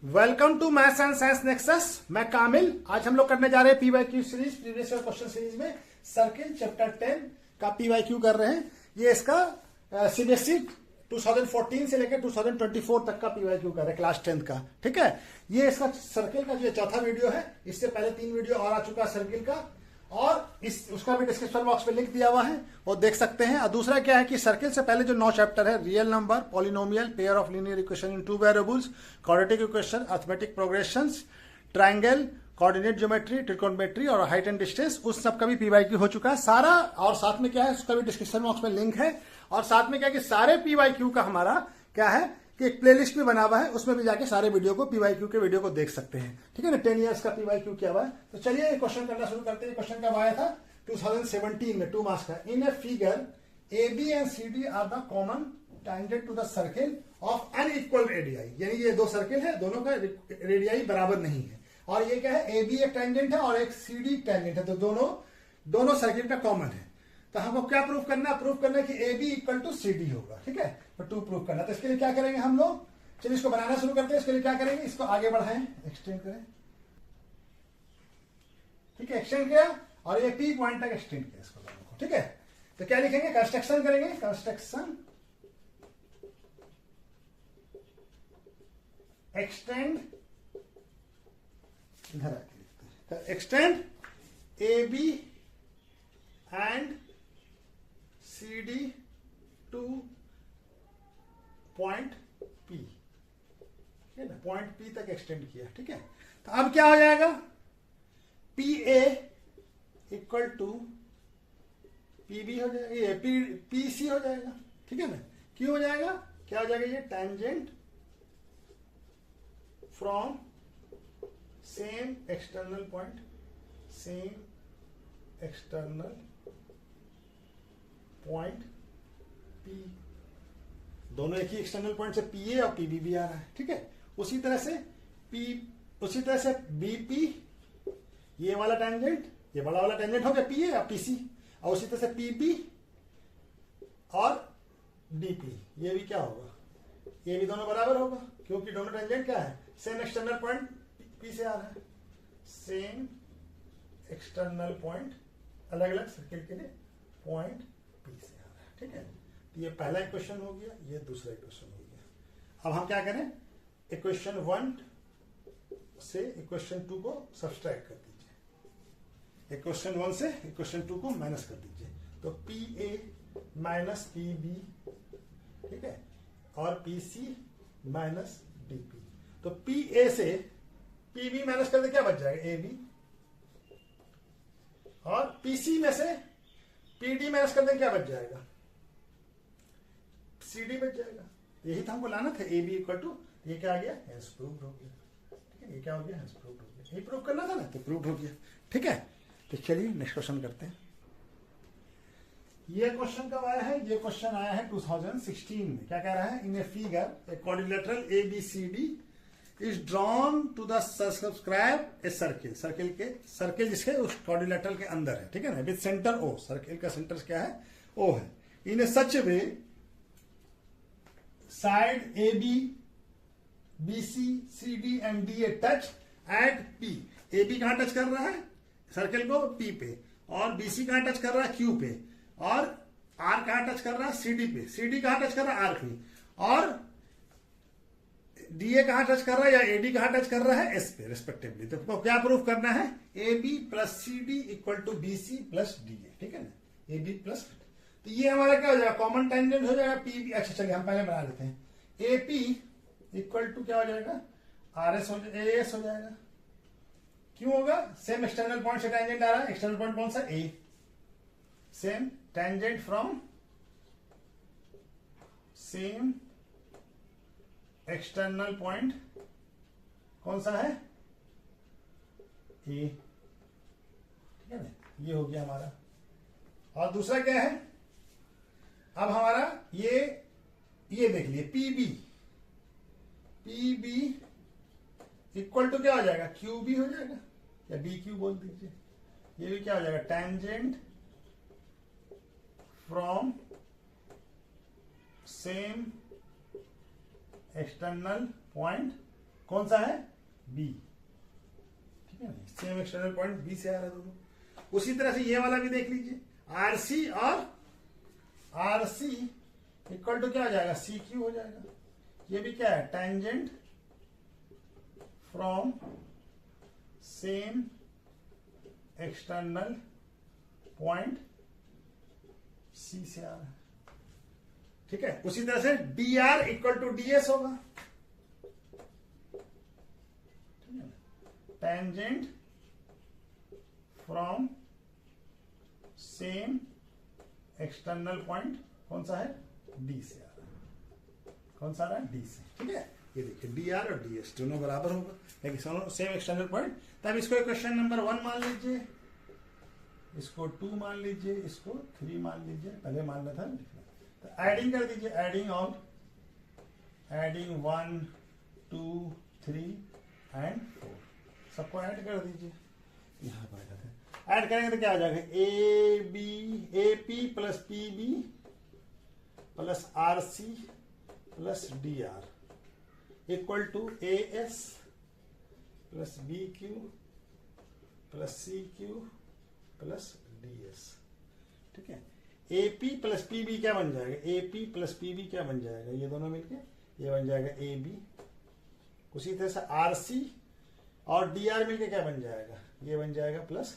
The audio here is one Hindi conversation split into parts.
Welcome to maths and science nexus. मैं कामिल। आज हम लोग करने जा रहे हैं PYQ series, previous year question series में सर्किल चैप्टर 10 का पीवाईक्यू कर रहे हैं। ये इसका सीबीएसई 2014 से लेकर 2024 तक का पीवाईक्यू कर रहे हैं, क्लास 10 का। ठीक है, ये इसका सर्किल का जो चौथा वीडियो है। इससे पहले 3 वीडियो और आ चुका है सर्किल का, और उसका भी डिस्क्रिप्शन बॉक्स में लिंक दिया हुआ है, वो देख सकते हैं। और दूसरा क्या है कि सर्किल से पहले जो 9 चैप्टर है, real number, polynomial, pair of linear equation in 2 variables, quadratic equation, arithmetic progressions, triangle, coordinate geometry, trigonometry और हाइट एंड डिस्टेंस, उस सब का भी पीवाईक्यू हो चुका है सारा। और साथ में क्या है, उसका भी डिस्क्रिप्शन बॉक्स में लिंक है। और साथ में क्या है कि सारे पीवाईक्यू का हमारा क्या है कि एक प्लेलिस्ट भी बना हुआ है, उसमें भी जाके सारे वीडियो को, पीवाईक्यू के वीडियो को देख सकते हैं। ठीक है ना, 10 इयर्स का पीवाईक्यू किया हुआ है। तो चलिए ये क्वेश्चन करना शुरू करते हैं। क्वेश्चन कब आया था? 2017 में, 2 मार्क्स का। In a figure A B and C D are the common tangent to the circle of unequal radii. यानी ये 2 सर्किल है, दोनों का रेडियाई बराबर नहीं है। और ये क्या है, ए बी एक टेंजेंट है और एक सी डी टेंजेंट है, तो दोनों सर्किल का कॉमन है। तो हमको क्या प्रूफ करना है? प्रूफ करना है कि A B equal to C D होगा। ठीक है, तो 2 प्रूफ करना है। तो इसके लिए क्या करेंगे हम लोग? चलिए इसको बनाना शुरू करते हैं। इसके लिए क्या करेंगे, इसको आगे बढ़ाएं, एक्सटेंड करें। ठीक है, एक्सटेंड किया और ये पी पॉइंट तक एक्सटेंड किया इसको दोनों को। ठीक है, तो क्या लिखेंगे? कंस्ट्रक्शन करेंगे। कंस्ट्रक्शन एक्सटेंड, इधर आके लिखते हैं। Extend A B and C D to point P. ठीक है ना, पॉइंट पी तक एक्सटेंड किया। ठीक है, तो अब क्या हो जाएगा? P A equal to P B हो जाएगा, ये पी सी हो जाएगा। ठीक है ना, क्यों हो जाएगा? क्या हो जाएगा? ये tangent from same external point, same external point P, दोनों एक ही एक्सटर्नल पॉइंट से पी ए और पी बी भी आ रहा है। ठीक है, उसी तरह से बी पी, ये वाला टेंजेंट, ये बड़ा वाला टेंजेंट हो गया पी ए और पी सी, और उसी तरह से पी बी और डी पी, ये भी क्या होगा? ये भी दोनों बराबर होगा, क्योंकि दोनों टेंजेंट क्या है, सेम एक्सटर्नल पॉइंट पी से आ रहा है। सेम एक्सटर्नल पॉइंट, अलग अलग सर्किल के लिए पॉइंट पी से आ रहा है। ठीक है, तो ये पहला इक्वेशन हो गया, ये दूसरा इक्वेशन हो गया। अब हम क्या करें? इक्वेशन 1 से इक्वेशन 2 को सब्सट्रैक्ट कर दीजिए। इक्वेशन 1 से इक्वेशन 2 को माइनस कर दीजिए, तो P A minus P B, ठीक है, और P C minus D P. तो पी ए से पी बी माइनस कर दे, क्या बच जाएगा? A B. और पी सी में से पी डी माइनस कर दे, क्या बच जाएगा? सी डी बच जाएगा। यही था हमको लाना था, ए बी इक्वल टू, ये क्या आ गया? हेंस प्रूव्ड हो गया। ठीक है, ये क्या हो गया? हेंस प्रूव्ड हो गया। यही प्रूव करना था ना, तो प्रूव्ड हो गया। ठीक है, तो चलिए नेक्स्ट क्वेश्चन करते हैं। ये क्वेश्चन कब आया है? ये क्वेश्चन आया है 2016 में। क्या कह रहा है? In a figure A quadrilateral A B C D is drawn to the subscribe a circle. Circle जिसके उस क्वाड्रिलेटरल के अंदर है। ठीक है ना, विद सेंटर ओ। सर्किल का सेंटर क्या है? ओ है। In a such way side A B, B C, C D and D A touch at P. A B कहां टच कर रहा है सर्किल को? पी पे। और बी सी कहां टच कर रहा है? क्यू पे। और आर कहां टच कर रहा है? सी डी पे। सी डी कहां टच कर रहा है? आर पे। और डी ए कहां टच कर रहा है, या ए डी कहां टच कर रहा है? एस पे, रिस्पेक्टिवली। तो क्या प्रूफ करना है? A B plus C D equal to B C plus D A. ठीक है ना, ए बी प्लस, तो ये हमारा क्या हो जाएगा? कॉमन टेंजेंट हो जाएगा पी बी। अच्छा चलिए हम पहले बना लेते हैं। ए पी इक्वल टू क्या हो जाएगा? आर एस हो जाएगा, ए एस हो जाएगा। क्यों होगा? सेम एक्सटर्नल पॉइंट से टेंजेंट आ रहा है। एक्सटर्नल पॉइंट कौन सा? A. Same tangent from same external point कौन सा है? ए। ठीक है ना, ये हो गया हमारा। और दूसरा क्या है? अब हमारा ये देख लिए, पी बी इक्वल टू क्या हो जाएगा? क्यू बी हो जाएगा, या बी क्यू बोल दीजिए। ये भी क्या हो जाएगा? Tangent from same external point कौन सा है, बी, ठीक है ना, सेम एक्सटर्नल पॉइंट बी से आ रहा है दोनों। उसी तरह से ये वाला भी देख लीजिए, आर सी और आर सी इक्वल टू क्या हो जाएगा, सी क्यू हो जाएगा। ये भी क्या है, tangent from same external point C से आ रहा है, ठीक है। उसी तरह से D R equal to D S होगा, ठीक है, tangent from same external point, कौन सा है, डी से आ रहा है, कौन सा आ रहा है, डी से, ठीक है। ये देखिए डी आर और डी एस दोनों बराबर होगा, लेकिन दोनों सेम एक्सटर्नल पॉइंट। तब इसको क्वेश्चन नंबर 1 मान लीजिए, इसको 2 मान लीजिए, इसको 3 मान लीजिए, पहले मानना था लिखना। तो एडिंग कर दीजिए, एडिंग ऑन, एडिंग 1 2 3 एंड 4, सबको ऐड कर दीजिए। यहाँ पर आ जाता है, ऐड करेंगे तो क्या आ जाएगा, A B, A P plus P B plus R C plus D R equal to A S plus B Q plus C Q plus D S, ठीक है। A P plus P B क्या बन जाएगा, A P plus P B क्या बन जाएगा, ये दोनों मिलके ये बन जाएगा ए बी। उसी तरह से आर सी और डी आर मिलके क्या बन जाएगा, ये बन जाएगा प्लस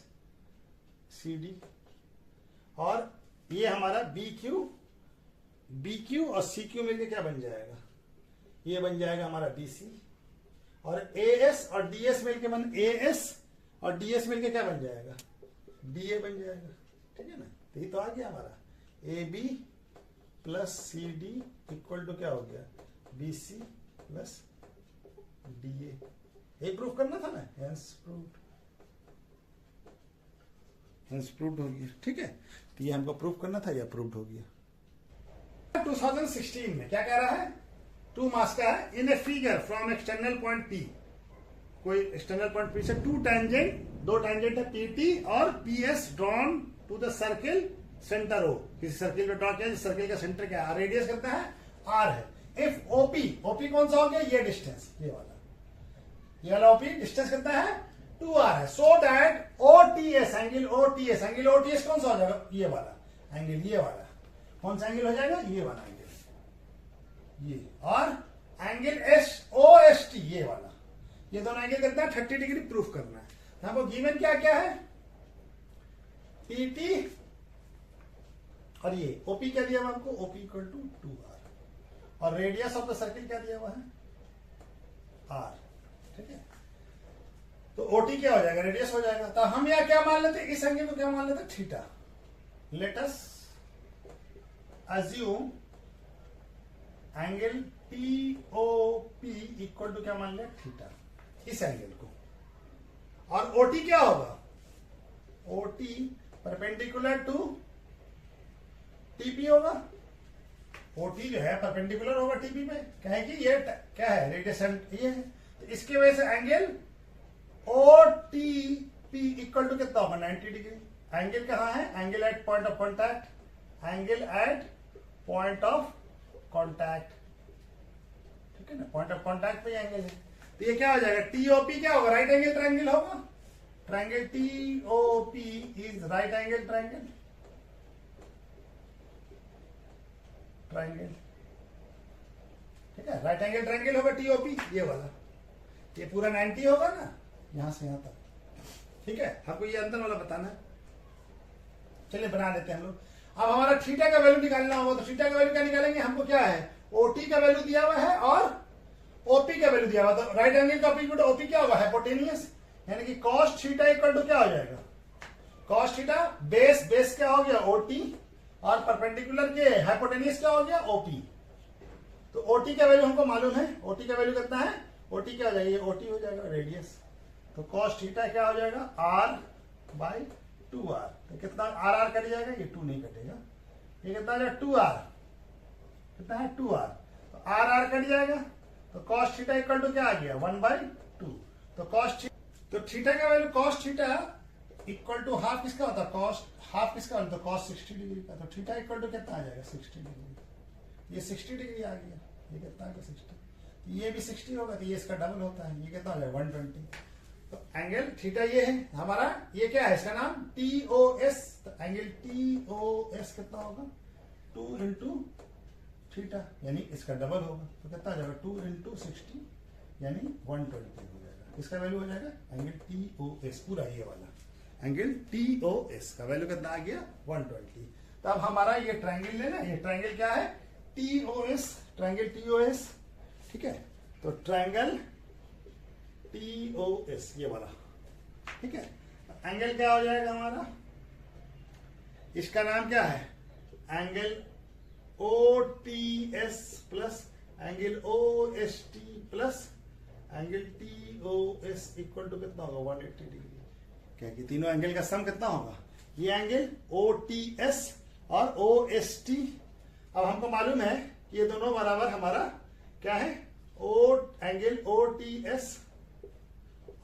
सी डी। और ये हमारा बी क्यू और सी क्यू मिलके क्या बन जाएगा, ये बन जाएगा हमारा बी सी। और ए एस और डी एस मिलके ए एस और डी एस मिलके क्या बन जाएगा, डी ए बन जाएगा, ठीक है ना। तो ये तो आ गया हमारा A B plus C D equal to क्या हो गया, B C plus D A. ये प्रूफ करना था ना, हेंस प्रूव्ड हो गया, ठीक है। तो ये हमको प्रूफ करना था, ये प्रूव्ड हो गया। 2016 में क्या कह रहा है, 2 मास का है, in a figure from external point P, कोई एक्सटर्नल पॉइंट पी से दो टेंजेंट है पी टी और P S drawn to the circle centre O, किसी सर्किल में ड्रॉ किया, जिस सर्किल का सेंटर क्या है, रेडियस कितना है, आर है। इफ ओपी कौन सा हो गया, ये डिस्टेंस, ये वाला ओपी डिस्टेंस कितना है, 2r है। So that OTS angle OTS कौन सा हो जाएगा, ये वाला एंगल, ये वाला कौन सा एंगल हो जाएगा, ये वाला एंगल, ये, और angle S O S T, ये वाला, ये दोनों एंगल कितना है, 30 डिग्री प्रूफ करना है। तो हमको गिवन क्या क्या है, पीटी और ये ओपी क्या दिया हुआ हमको, ओपी इक्वल टू 2r, और रेडियस ऑफ द सर्किल क्या दिया हुआ है, r, ठीक है। तो ओटी क्या हो जाएगा, रेडियस हो जाएगा। तो हम यहाँ क्या मान लेते, इस एंगल को क्या मान लेते, theta. Let us assume angle TOP equal to क्या मान लिया, थीटा, इस एंगल को। और ओटी क्या होगा, ओटी परपेंडिकुलर टू टीपी होगा। ओटी जो है परपेंडिकुलर होगा टीपी में, कहे कि ये क्या है, रेडियस ये है। तो इसकी वजह से angle O T P equal to कितना होगा, 90 डिग्री। एंगल कहाँ है, angle at point of contact, angle at point of contact, ठीक है ना, पॉइंट ऑफ कॉन्टैक्ट पे एंगल है। तो ये क्या हो जाएगा, टीओपी क्या होगा, राइट एंगल ट्रायंगल होगा। Triangle TOP is right angle triangle, ठीक है, राइट एंगल ट्रायंगल होगा टीओपी, ये वाला। ये पूरा 90 होगा ना, यहां से यहां तक, ठीक है। हमको ये अंदर वाला बताना है, चलिए बना लेते हैं हम लोग। अब हमारा थीटा का वैल्यू निकालना होगा, तो थीटा का वैल्यू क्या निकालेंगे, हमको क्या है, ओटी का वैल्यू दिया हुआ है और ओपी का वैल्यू दिया हुआ। तो राइट एंगल का ऑपोजिट ओपी क्या होगा, हाइपोटेनियस, यानी कि कॉस थीटा इक्वल टू क्या हो जाएगा, कॉस थीटा बेस क्या हो गया, ओटी, और परपेंडिकुलर के हाइपोटेनियस क्या हो गया, ओपी। तो ओटी का वैल्यू हमको मालूम है, ओटी का वैल्यू कितना है, ओटी क्या हो जाएगा, ओटी हो जाएगा रेडियस। तो कॉस थीटा क्या हो जाएगा, आर बाई 2r। तो कितना आर कट जाएगा, ये 2 नहीं कटेगा, ये कितना आ जाएगा 2r, कितना है 2r। तो आर कट जाएगा, तो कॉस थीटा इक्वल टू क्या आ गया, 1/2। तो तो थीटा का value cos theta equal to half किसका होता है, कॉस हाफ किसका होता है, कॉस 60 डिग्री का। तो थीटा इक्वल टू कितना आ जाएगा, 60 डिग्री। ये 60 डिग्री आ गया, ये कितना आ गया 60। ये भी 60 होगा, तो ये इसका डबल होता है, ये कितना हो जाएगा 120। तो एंगल थीटा ये है हमारा, ये क्या है इसका नाम TOS। तो एंगल TOS कितना होगा 2 इंटू थीटा, यानी इसका डबल होगा, तो कितना आ जाएगा 2 इंटू 60 यानी 120 हो जाएगा। इसका वैल्यू हो जाएगा एंगल TOS, पूरा ये वाला एंगल TOS का वैल्यू कितना आ गया 120। तो अब हमारा ये ट्रायंगल लेना, ये ट्रायंगल क्या है TOS, ट्रायंगल TOS, ठीक है। तो ट्रायंगल TOS ये वाला, ठीक है। एंगल क्या हो जाएगा हमारा, इसका नाम क्या है angle OTS plus angle OST plus angle TOS equal to कितना होगा 180 डिग्री। क्या कि तीनों एंगल का सम कितना होगा, ये एंगल OTS और OST। अब हमको मालूम है कि ये दोनों बराबर हमारा क्या है एंगल OTS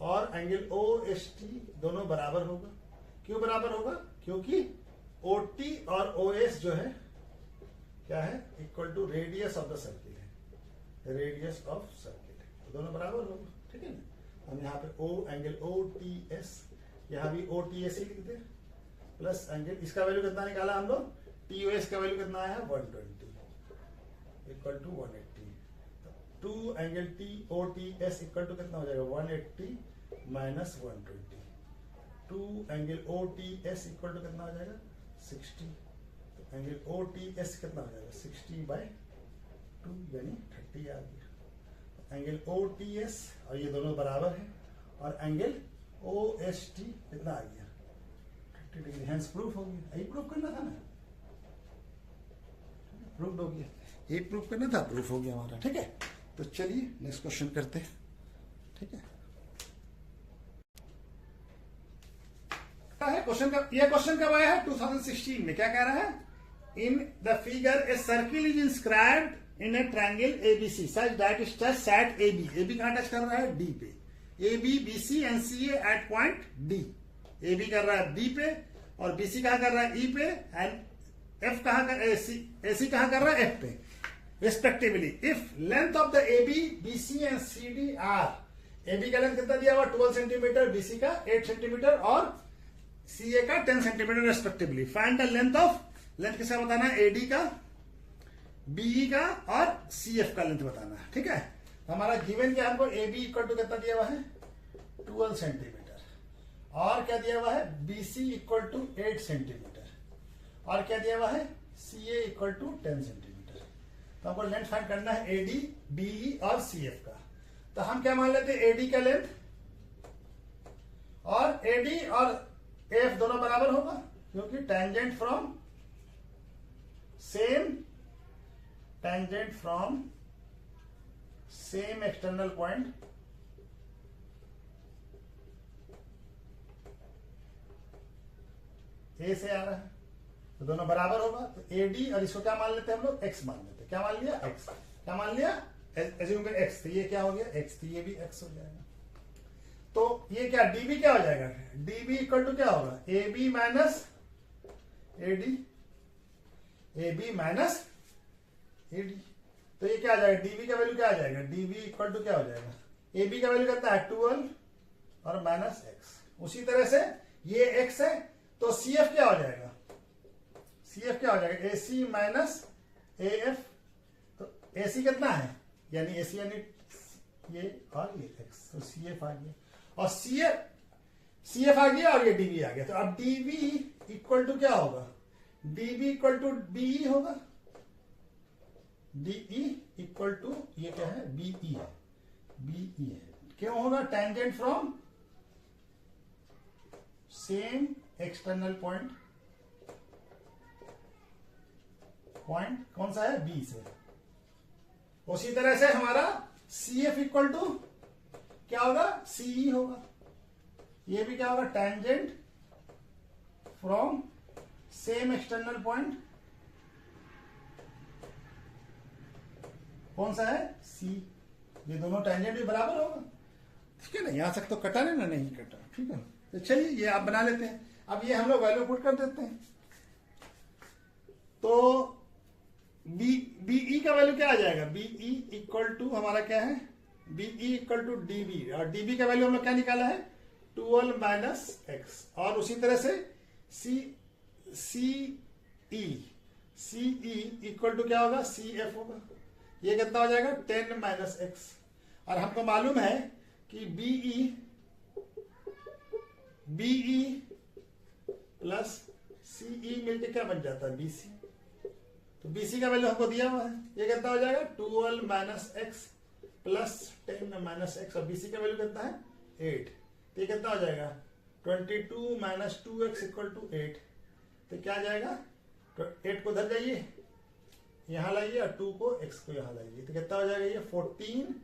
और एंगल OST दोनों बराबर होगा। क्यों बराबर होगा, क्योंकि OT और OS जो है क्या है equal to radius of the circle है, रेडियस ऑफ सर्किल है, तो दोनों बराबर होगा, ठीक है ना। हम यहाँ पे एंगल OTS, यहाँ भी OTS ही लिखते हैं, प्लस एंगल इसका वैल्यू कितना निकाला हम लोग, TOS का वैल्यू कितना आया 120 equal to 180। 2 angle OTS equal to कितना हो जाएगा 180 minus 120। 2 angle OTS equal to कितना हो जाएगा 60। तो एंगल OTS कितना हो जाएगा 60/2 यानी 30 आ गया। एंगल OTS और ये दोनों बराबर है, और एंगल OST कितना आ गया 30 डिग्री। हेंस प्रूफ हो गया, यही प्रूफ करना था ना, प्रूफ हो गया, यही प्रूफ करना था, प्रूफ हो गया हमारा, ठीक है। तो चलिए नेक्स्ट क्वेश्चन करते हैं, ठीक है। क्वेश्चन का ये क्वेश्चन कब आया है 2016 में, क्या कह रहा है, in the figure a circle is inscribed in a triangle ABC such that it touch at AB। AB कहां टच कर रहा है D पे, AB BC and CA at point D। AB कर रहा है B पे और BC कहां कर रहा है E पे, एंड F कहां कर AC कहां कर रहा है F पे respectively. If length of the AB BC and CD आर, AB का लेंथ कितना दिया हुआ 12 सेंटीमीटर, BC का 8 सेंटीमीटर और CA का 10 centimetre respectively. Find the length of, length किसका बताना है AD का, BE का और CF का लेंथ बताना है, ठीक है। हमारा गिवन क्या हमको AB इक्वल टू कितना दिया हुआ है 12 सेंटीमीटर, और क्या दिया हुआ है BC इक्वल टू 8 सेंटीमीटर, और क्या दिया हुआ है CA इक्वल टू 10 सेंटीमीटर। तो हमको लेंथ फाइंड करना है AD BE और CF का। तो हम क्या मान लेते हैं AD का लेंथ, और AD और AF दोनों बराबर होगा, क्योंकि tangent from same external point A से आ रहा है, तो दोनों बराबर होगा। तो AD और इसको क्या मान लेते हैं हम लोग x मान लेते हैं, क्या मान लिया x, क्या मान लिया एज्यूम कर x, तो ये क्या हो गया x, तो ये भी x हो जाएगा। तो ये क्या dB क्या हो जाएगा, dB इक्वल टू क्या होगा AB minus AD, AB minus AD। तो ये क्या आ जाएगा dB का वैल्यू क्या आ जाएगा, dB इक्वल टू क्या हो जाएगा, AB का वैल्यू कितना है 12 और माइनस x। उसी तरह से ये x है, तो CF क्या हो जाएगा, CF क्या हो जाएगा AC माइनस AF। तो AC कितना है, यानी AC यानी ये और ये x, तो CF आ गया, और CF आ गया और ये dB आ गया। तो अब dB इक्वल टू क्या होगा, dB इक्वल टू BE होगा, DE इक्वल टू ये क्या है BE है, BE है। क्यों होगा, tangent from same external point, point कौन सा है B से। उसी तरह से हमारा CF इक्वल टू क्या होगा CE होगा, ये भी क्या होगा tangent from same external point, कौन सा है C। ये दोनों टेंजेंट भी बराबर होगा, ठीक है ना। यहां तक तो कटा नहीं ना, नहीं कटा, ठीक है। तो चलिए ये आप बना लेते हैं। अब ये हम लोग वैल्यू पुट कर देते हैं। तो बीई का वैल्यू क्या आ जाएगा, बीई इक्वल टू हमारा क्या है, बीई इक्वल टू डीबी, और डीबी का वैल्यू हम लोग क्या निकाला है 12 माइनस एक्स। और उसी तरह से सीई इक्वल टू क्या होगा, सी एफ होगा। ये कितना हो जाएगा 10 माइनस एक्स। और हमको मालूम है कि बीई प्लस सीई मिलके क्या बन जाता है, बीसी। तो बीसी का वैल्यू हमको दिया हुआ है, ये कितना हो जाएगा 12 minus x plus 10 minus x, और बीसी का वैल्यू कितना है 8। तो ये कितना हो जाएगा 22 माइनस 2x इक्वल टू 8। तो क्या आ जाएगा, तो 8 को उधर जाइए, यहां लाइए, और 2 को x को यहां लाइए, तो कितना हो जाएगा ये 14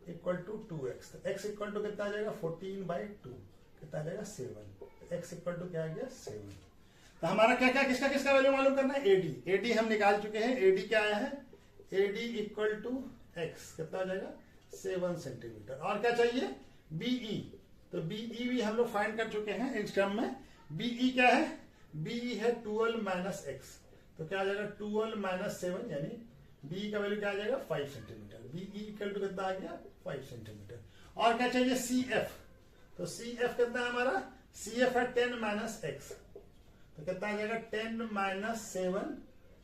इक्वल टू 2x। तो x इक्वल टू कितना आ जाएगा 14/2, कितना आ जाएगा 7। x इक्वल टू क्या आ गया 7। तो हमारा क्या क्या किसका किसका वैल्यू मालूम करना है, एडी हम निकाल चुके हैं। एडी क्या आया है, एडी इक्वल टू एक्स, कितना हो जाएगा 7 सेंटीमीटर। और क्या चाहिए बीई, तो बीई भी हम लोग फाइंड कर चुके हैं इस टर्म में। बीई क्या है, बीई है 12 माइनस एक्स, तो क्या आ जाएगा 12 माइनस 7, यानी बीई का वैल्यू क्या आ जाएगा 5 सेंटीमीटर। बीई इक्वल टू कितना आ गया 5 सेंटीमीटर। और क्या चाहिए सी एफ, तो सी एफ कितना है हमारा, सी एफ है 10 माइनस एक्स, तो कितना आ जाएगा 10 माइनस 7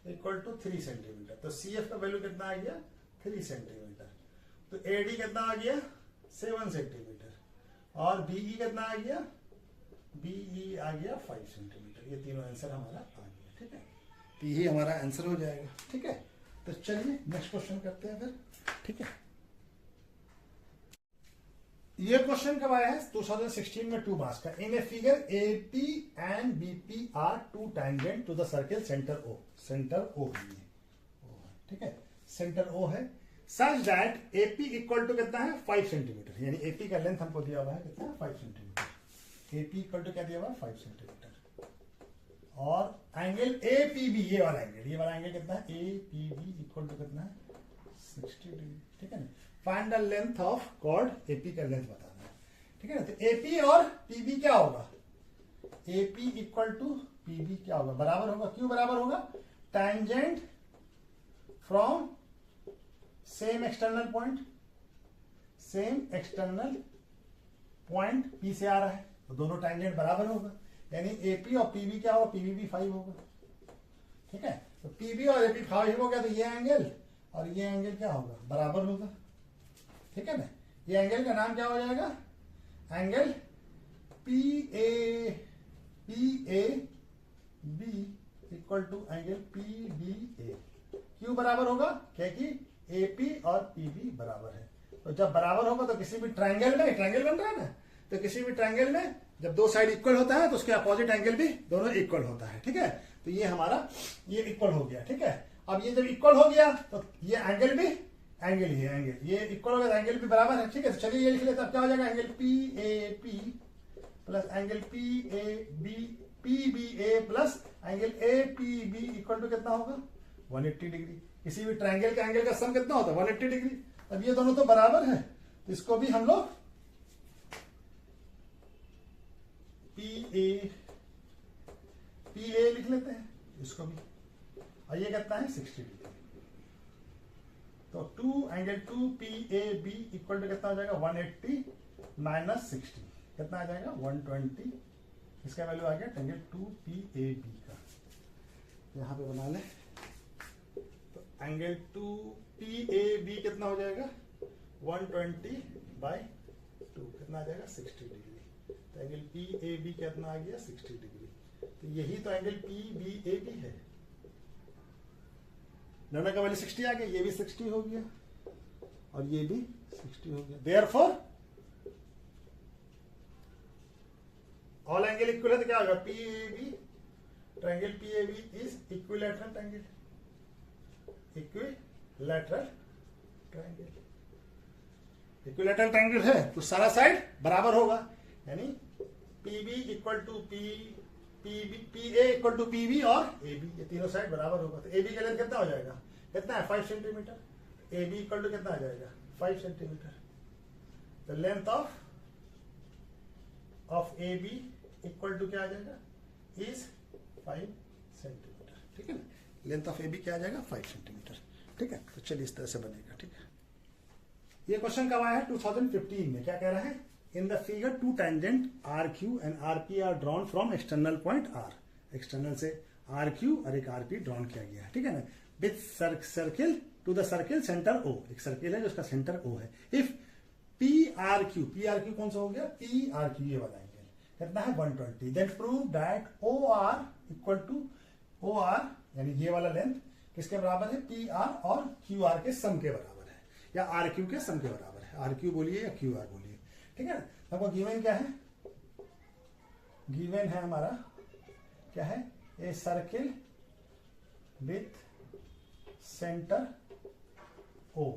इक्वल टू 3 सेंटीमीटर। तो सी एफ का वैल्यू कितना आ गया 3 सेंटीमीटर। तो एडी कितना आ गया 7 सेंटीमीटर, और बीई कितना आ गया, बीई आ गया 5 सेंटीमीटर। ये तीनों आंसर हमारा आ गया, ठीक है। तो यही हमारा आंसर हो जाएगा, ठीक है। तो चलिए नेक्स्ट क्वेश्चन करते हैं फिर, ठीक है। ये क्वेश्चन कब आया है 2016 में 2 मार्क्स का। In a figure AP and BP are two tangent to the circle centre O, centre O है, ठीक है, सेंटर ओ है। Such that AP equal to कितना है 5 सेंटीमीटर, यानी एपी का लेंथ हमको दिया हुआ है कितना है 5 सेंटीमीटर। एपी इक्वल टू क्या दिया हुआ है 5 सेंटीमीटर। और एंगल एपीबी, ये वाला एंगल कितना है एपीबी इक्वल टू कितना है 60 डिग्री, ठीक है ना। Find the length of chord, AP का लेंथ बताना है, ठीक है ना। तो एपी और पीबी क्या होगा, एपी इक्वल टू पीबी क्या होगा, बराबर होगा। क्यों बराबर होगा, tangent from same external point P से आ रहा है, तो दोनों टैंजेंट बराबर होगा, यानी एपी और पीबी क्या होगा, पीबी भी 5 होगा, ठीक है। तो पीबी और एपी 5 हो गया, तो ये एंगल और ये एंगल क्या होगा, बराबर होगा, ठीक है ना। ये एंगल का नाम क्या हो जाएगा, angle P A B equal to angle P B A. क्यों बराबर होगा, क्योंकि एपी और पीबी बराबर है। तो जब बराबर होगा तो किसी भी ट्रायंगल में, ट्रायंगल बन रहा है ना, तो किसी भी ट्रायंगल में जब दो साइड इक्वल होता है तो उसके अपोजिट एंगल भी दोनों इक्वल होता है, ठीक है। तो ये हमारा ये इक्वल हो गया, ठीक है। अब ये जब इक्वल हो गया तो ये एंगल भी एंगल ही है, एंगल ये इक्वल हो गया, एंगल भी बराबर है, ठीक है। तो चलिए ये लिख लेते हैं, क्या हो जाएगा angle P A P plus angle P A B A plus angle A P B equal to कितना होगा 180 डिग्री। किसी भी ट्रायंगल का एंगल का सम कितना होता है 180 डिग्री। अब ये दोनों तो बराबर है, तो इसको भी हम लोग पी ए लिख लेते हैं इसको भी, और ये कितना है 60 डिग्री। तो angle 2 P A B equal to कितना हो जाएगा 180 माइनस 60, कितना आ जाएगा 120। इसका वैल्यू आ गया एंगल 2 पी ए बी का, यहां पे बना ले। तो एंगल 2 पी ए बी कितना हो जाएगा 120/2, कितना आ जाएगा 60 डिग्री। तो एंगल पी ए बी कितना आ गया 60 डिग्री। तो यही तो angle P B A B है, दोनों का वैल्यू 60 आ गया, ये भी 60 हो गया और ये भी 60 हो गया। देयरफॉर ऑल एंगल इक्वल है, तो क्या होगा P A B, triangle P A B is equilateral triangle, equilateral triangle है तो सारा साइड बराबर होगा, यानी P B equal to P A equal to P B और ए बी, ये तीनों साइड बराबर होगा। तो ए बी का लेंथ कितना हो जाएगा, कितना है 5 centimetre. A B equal to कितना आ जाएगा 5 centimetre. The length of A B equal to क्या आ जाएगा इज 5 सेंटीमीटर, ठीक है ना। लेंथ ऑफ ए बी क्या आ जाएगा 5 सेंटीमीटर। ठीक है, तो चलिए इस तरह से बनेगा। ठीक है, ये क्वेश्चन कब आया है 2015 में। क्या कह रहा है, in the figure two tangent R Q and R P are drawn from external point R, external से आर क्यू और एक आर पी ड्रॉन किया गया है। ठीक है ना, with circle to the circle centre O, एक सर्किल है जो उसका सेंटर ओ है। इफ पी आर क्यू कौन सा हो गया, पी आर क्यू ये वाला एंगल कितना है 120, then prove that O R equal to O R, यानी ये वाला लेंथ किसके बराबर है, पी आर और क्यू आर के सम के बराबर है, या आर क्यू के सम के बराबर है। आर क्यू बोलिए या क्यू आर बोलिए। ठीक है, हमको गिवन क्या है, गिवन है हमारा क्या है, a circle with centre O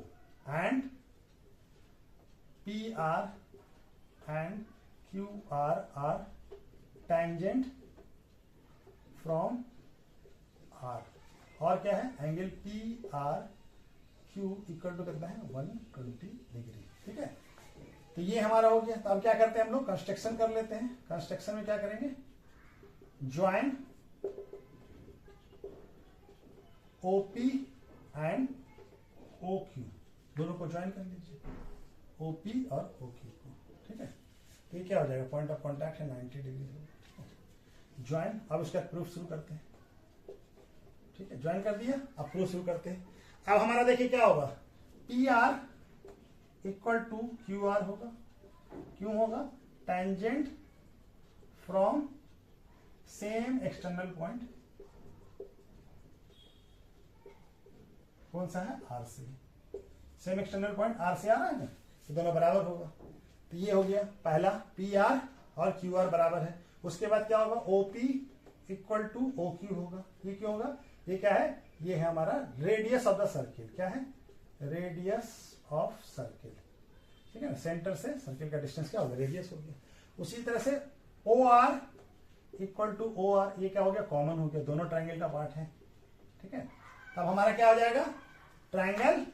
and P R and Q R tangent from R, और क्या है angle P R Q equal to कितना है 120 डिग्री। ठीक है, तो ये हमारा हो गया। तो अब क्या करते हैं हम लोग, कंस्ट्रक्शन कर लेते हैं। कंस्ट्रक्शन में क्या करेंगे, join OP and O Q, दोनों को ज्वाइन कर लीजिए, ओपी और ओ क्यू को। ठीक है, तो ये क्या हो जाएगा, पॉइंट ऑफ कॉन्टैक्ट है 90 डिग्री ज्वाइन। अब इसका प्रूफ शुरू करते हैं। ठीक है, ज्वाइन कर दिया, अब प्रूफ शुरू करते हैं। अब हमारा देखिए क्या होगा, P R equal to Q R होगा। क्यों होगा, tangent from same external point, कौन सा है, आर से, सेम एक्सटर्नल पॉइंट आर से आ रहा है ना, तो दोनों बराबर होगा। तो ये हो गया पहला, पी आर और क्यू आर बराबर है। उसके बाद क्या होगा, OP equal to O Q होगा। ये क्यों होगा, ये क्या है, ये है हमारा रेडियस ऑफ द सर्किल। क्या है, रेडियस ऑफ सर्किल। ठीक है ना, सेंटर से सर्किल का डिस्टेंस क्या होगा, रेडियस हो गया। उसी तरह से O R equal to O R, ये क्या हो गया, कॉमन हो गया, दोनों ट्राइंगल का पार्ट है। ठीक है, तब हमारा क्या हो जाएगा, ट्राइंगल।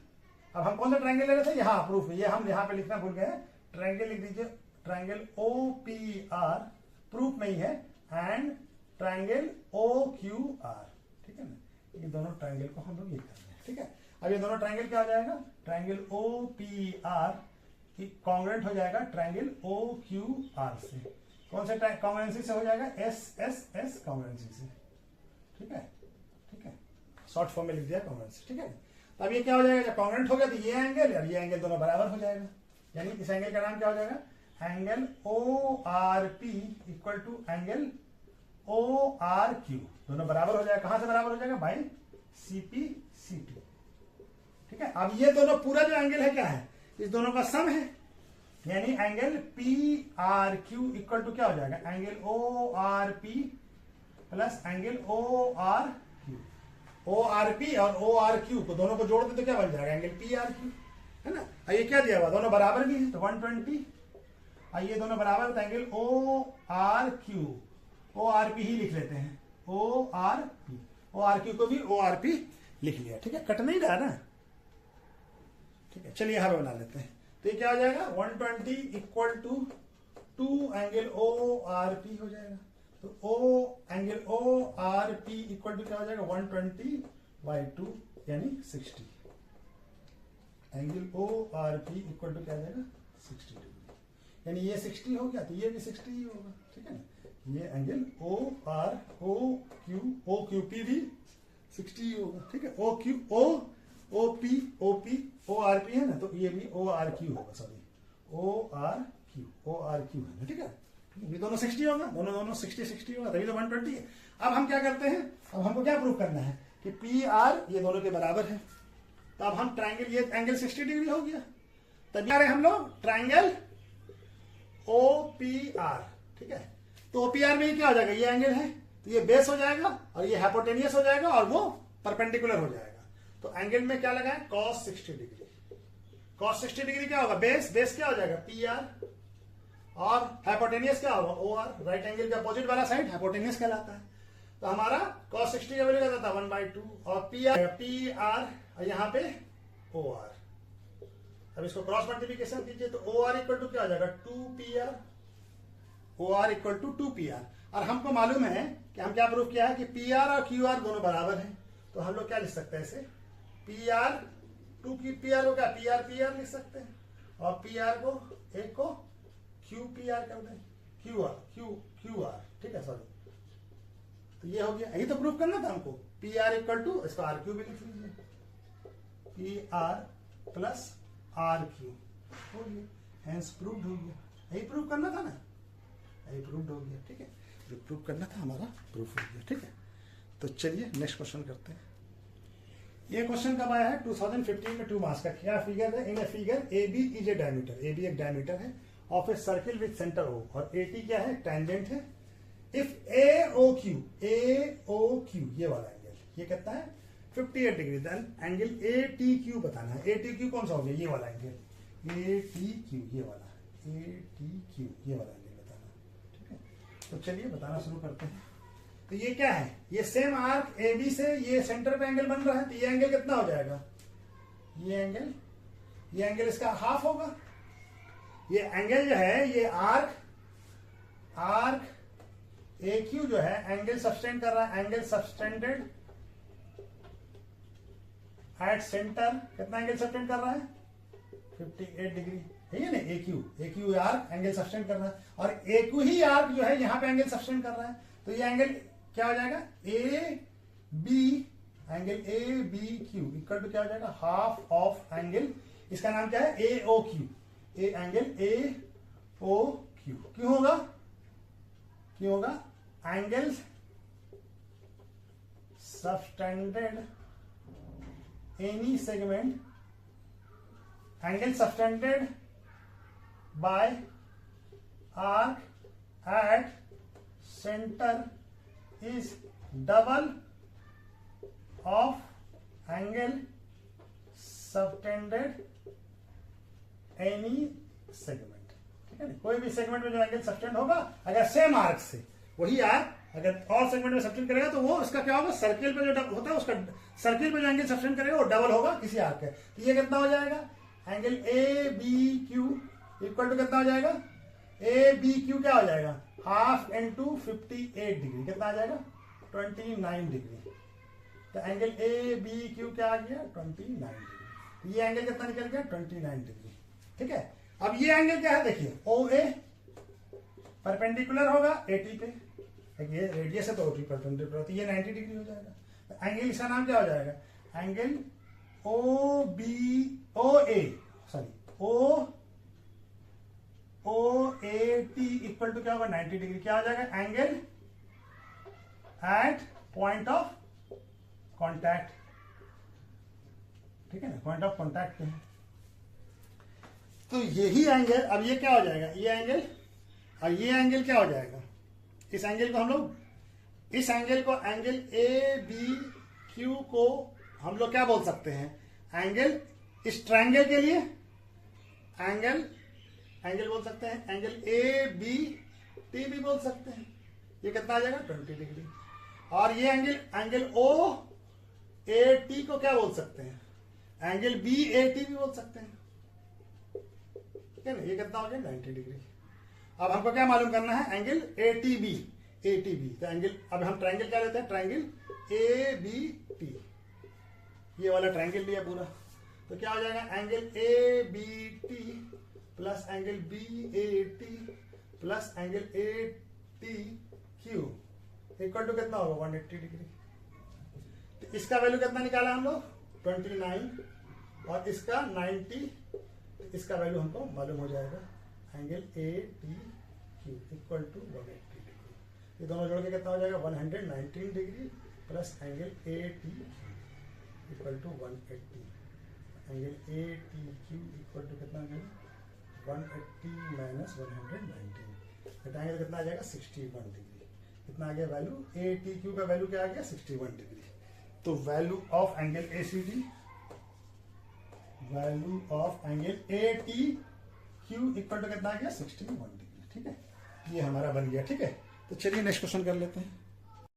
अब हम कौन सा ट्राइंगल ले रहे थे, यहाँ प्रूफ, ये हम यहाँ पे लिखना भूल गए हैं, ट्राइंगल लिख दीजिए, triangle O P R, proof नहीं है, and triangle O Q R. ठीक है ना, ये दोनों ट्राइंगल को हम लोग ये कर रहे हैं। ठीक है, अब ये दोनों ट्राइंगल क्या हो जाएगा, triangle O P R congruent हो जाएगा ट्राइंगल ओ क्यू आर से। कौन से कॉन्ग्रुएंसी से हो जाएगा, एस एस एस कॉन्ग्रुएंसी से। ठीक है, ठीक है, शॉर्ट फॉर्म में लिख दिया कॉन्ग्रुएंसी। ठीक है, तो अब ये क्या हो जाएगा, जब कॉन्ग्रुएंट हो गया तो ये एंगल और ये एंगल दोनों बराबर हो जाएगा, यानी इस एंगल का नाम क्या हो जाएगा, angle O R P equal to angle O R Q, दोनों बराबर हो जाएगा। कहां से बराबर हो जाएगा, बाई सीपी सी टी। ठीक है, अब ये दोनों पूरा जो एंगल है क्या है, इस दोनों का सम है, यानी angle P R Q equal to क्या हो जाएगा, angle O R P plus angle O R Q. O R P और ओ आर क्यू को दोनों को जोड़ दे तो क्या बन जाएगा, एंगल पी आर क्यू, है ना। ये क्या दिया हुआ, दोनों बराबर भी है तो 120। ये दोनों बराबर, angle O R Q, O R P ही लिख लेते हैं, O R P, O R Q को भी ओ आर पी लिख लिया। ठीक है, कट नहीं रहा ना। ठीक है, चलिए यहां पे बना लेते हैं। तो ये क्या हो जाएगा, 120 equal to 2 angle O R P हो जाएगा। तो O angle O R P equal to क्या हो जाएगा, 120 बाई 2 यानी 60। Angle O R P equal to क्या हो जाएगा, 60 डिग्री, यानी ये 60 हो गया तो ये भी 60 ही होगा। ठीक है ना, ये angle O R O Q P भी 60 ही होगा। ठीक है, O Q O P O R P है ना, तो ये भी ओ आर क्यू होगा, सॉरी ओ आर क्यू है ना। ठीक है, ये दोनों 60 होगा, दोनों 60 होगा, तभी तो 120 है। अब हम क्या करते हैं, अब हमको क्या प्रूव करना है कि पी आर ये दोनों के बराबर है। तो अब हम ट्राइंगल, ये एंगल 60 डिग्री हो गया, तभी आ रहे हम लोग ट्राइंगल ओ पी आर। ठीक है, तो ओ पी आर में क्या हो जाएगा, ये एंगल है तो ये बेस हो जाएगा और ये हाइपोटेनियस हो जाएगा और वो परपेंडिकुलर हो जाएगा। तो एंगल में क्या लगा है, cos 60 डिग्री। cos 60 डिग्री क्या होगा, बेस क्या हो जाएगा, पी आर, और हाइपोटेनियस क्या होगा, ओ आर। राइट एंगल के अपोजिट वाला साइड हाइपोटेनियस कहलाता है। तो हमारा cos 60 का वैल्यू क्या था, 1/2, और पी आर यहाँ पे ओ आर। अब इसको क्रॉस मल्टीप्लिकेशन कीजिए तो ओ आर इक्वल टू क्या हो जाएगा, 2 PR, O R equal to 2 PR। और हमको मालूम है कि हम क्या प्रूफ किया है कि पी आर और क्यू आर दोनों बराबर हैं। तो हम लोग क्या लिख सकते हैं इसे, पी आर टू की पी आर को क्या पी आर लिख सकते हैं, और पी आर को एक को क्यू पी आर कर दें, क्यू आर, ठीक है सॉरी। तो ये हो गया, यही तो प्रूफ करना था हमको, पी आर इक्वल टू, इसको आर क्यू भी लिख लीजिए, P R plus R Q हो गया, हैंस प्रूव्ड हो गया। यही प्रूफ करना था ना, यही प्रूव्ड हो गया, ठीक है, जो प्रूफ करना था हमारा प्रूफ हो गया, ठीक है। तो चलिए नेक्स्ट क्वेश्चन करते हैं। ये क्वेश्चन कब आया है, 2015 में 2 मार्क्स का। क्या फिगर है, in a figure A B is a diameter, A B एक डायमीटर है of a circle with centre O, और ए टी क्या है, टैंजेंट है। इफ ए ओ क्यू ये वाला एंगल, ये कितना है 58 degree, then angle A T Q बताना है। ए टी क्यू कौन सा हो गया, ये वाला एंगल, ए टी क्यू ये वाला, ए टी क्यू ये वाला एंगल बताना, ठीक है। तो चलिए बताना शुरू करते हैं। तो ये क्या है, ये सेम आर्क ए बी से ये सेंटर पे एंगल बन रहा है, तो ये एंगल कितना हो जाएगा, ये एंगल इसका हाफ होगा। ये एंगल जो है, ये आर्क ए क्यू जो है एंगल सबटेंड कर रहा है, एंगल सबटेंडेड एट सेंटर, कितना एंगल सबटेंड कर रहा है 58 डिग्री, है ना। ए क्यू आर्क एंगल सबटेंड कर रहा है, और ए क्यू ही आर्क जो है यहाँ पे एंगल सबटेंड कर रहा है। तो ये एंगल क्या हो जाएगा, A B Q equal to क्या हो जाएगा, हाफ ऑफ एंगल, इसका नाम क्या है A O Q, angle A O Q. क्यों होगा, angle subtended any segment, angle subtended by arc at centre is double of angle subtended any segment, ठीक है ना। कोई भी सेगमेंट में जो एंगल सबटेंड होगा, अगर सेम आर्क से वही आर्क अगर और सेगमेंट में सबटेंड करेगा, तो वो उसका क्या होगा, सर्किल पे जो होता है उसका सर्किल पे जो एंगल सबटेंड करेगा वो डबल होगा किसी आर्क के। तो ये कितना हो जाएगा, angle A B Q equal to कितना हो जाएगा, ए बी क्यू क्या हो जाएगा, हाफ इंटू 58 डिग्री, कितना आ जाएगा 29 डिग्री। तो एंगल ए बी क्यू क्या आ गया 29 डिग्री। ये एंगल कितना निकल गया 29 डिग्री, ठीक है। अब ये एंगल क्या है, देखिए ओ ए परपेंडिकुलर होगा ए टी पे, ये रेडियस है तो ओ टी परपेंडिकुलर, तो ये 90 डिग्री हो जाएगा। तो एंगल इसका नाम क्या हो जाएगा, angle O A T equal to क्या होगा 90 डिग्री, क्या हो जाएगा, angle at point of contact, ठीक है ना, पॉइंट ऑफ कॉन्टैक्ट पे है। तो यही एंगल, अब ये क्या हो जाएगा, ये एंगल और ये एंगल क्या हो जाएगा, इस एंगल को हम लोग, इस एंगल को एंगल ए बी क्यू को हम लोग क्या बोल सकते हैं, एंगल, इस ट्रायंगल के लिए एंगल बोल सकते हैं, एंगल ए बी टी भी बोल सकते हैं। ये कितना आ जाएगा 20 डिग्री। और ये एंगल ओ ए टी को क्या बोल सकते हैं, एंगल बी ए टी भी बोल सकते हैं, ठीक है ना। ये कितना हो गया 90 डिग्री। अब हमको क्या मालूम करना है, एंगल ए टी बी। तो एंगल, अब हम ट्रायंगल क्या लेते हैं, ट्रायंगल ए बी टी, ये वाला ट्रायंगल लिया पूरा। तो क्या हो जाएगा, angle A B T plus angle B A T plus angle A T Q equal to कितना होगा 180 डिग्री। तो इसका वैल्यू कितना निकाला हम लोग 29 और इसका 90, तो इसका वैल्यू हमको मालूम हो जाएगा, angle A T Q equal to 180 degree. ये दोनों जोड़ के कितना हो जाएगा 119 degree plus angle A T equal to 180, angle A T Q equal to कितना आ जाएगा 180 माइनस 119, घटाएंगे तो कितना आ जाएगा 61 डिग्री। कितना आ गया वैल्यू, ए टी क्यू का वैल्यू क्या आ गया 61 डिग्री। तो value of angle A C D, value of angle A T Q equal to कितना आ गया 61 डिग्री, ठीक है। ये हमारा बन गया, ठीक है। तो चलिए नेक्स्ट क्वेश्चन कर लेते हैं।